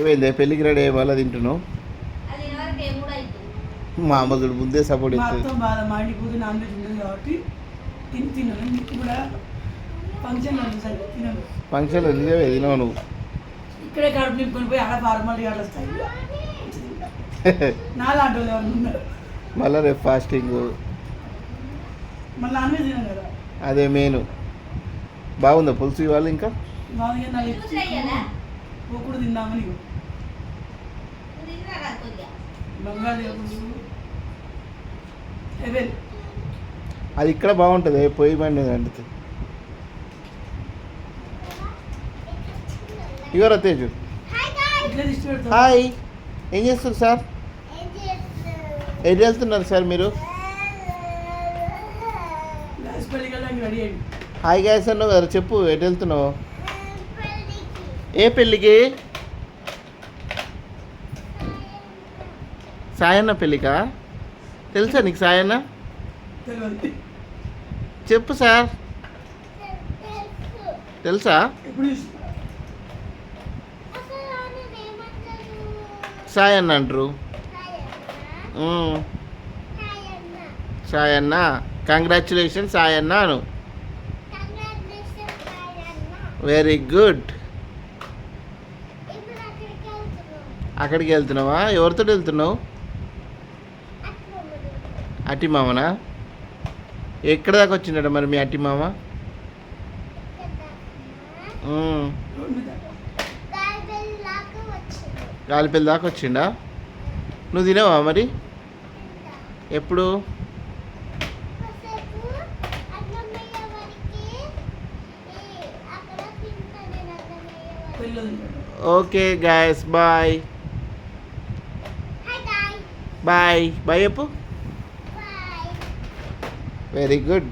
ఏమైంది పెళ్ళికి రెడీ అయ్యే వాళ్ళ తింటున్నావు? మా అమ్మదుడు ముందే సపోర్ట్ ఇస్తుంది. బాగా మా ఇంటి కూతురు నాన్ వెజ్ ఉంటుంది కాబట్టి తిన్నాను. మీకు కూడా ఫంక్షన్ నిజమే తినవు నువ్వు. ఇక్కడే కడుపు నింపుకొని పోయి అలా ఫార్మాలిటీ అట్లా వస్తాయి. నాలాంటి వాళ్ళు ఎవరు ఉన్నారు? మళ్ళీ రేపు ఫాస్టింగ్, మళ్ళీ నాన్ వెజ్ తినాం కదా. అదే మెయిన్. బాగుందా పులుసు ఇవాళ? ఇంకా బాగా కూడా తిందామని అది ఇక్కడ బాగుంటుంది పొయ్యి బండి వండుతుంది. ఇవరా తేజు. హాయ్, ఏం చేస్తారు సార్? ఎటు వెళ్తున్నారు సార్ మీరు? హాయ్ గ్యాస్ అన్నావు కదా, చెప్పు ఎటు వెళ్తున్నావు? ఏ పెళ్ళికి? సాయన్న పెళ్ళికా? తెలుసా నీకు సాయన్న? చెప్పు సార్, తెలుసా? సాయన్న అంటారు. సాయన్న, కంగ్రాచులేషన్స్ సాయన్న అను. Very good. అక్కడికి వెళ్తున్నావా? ఎవరితో వెళ్తున్నావు? అట్టి మామనా? ఎక్కడ దాకా వచ్చిందట మరి మీ అట్టి మామ? గాలిపల్లి దాకా వచ్చిండా? నువ్వు తినవా మరి? ఎప్పుడు? Okay guys, bye bye bye చెప్పు. Very good.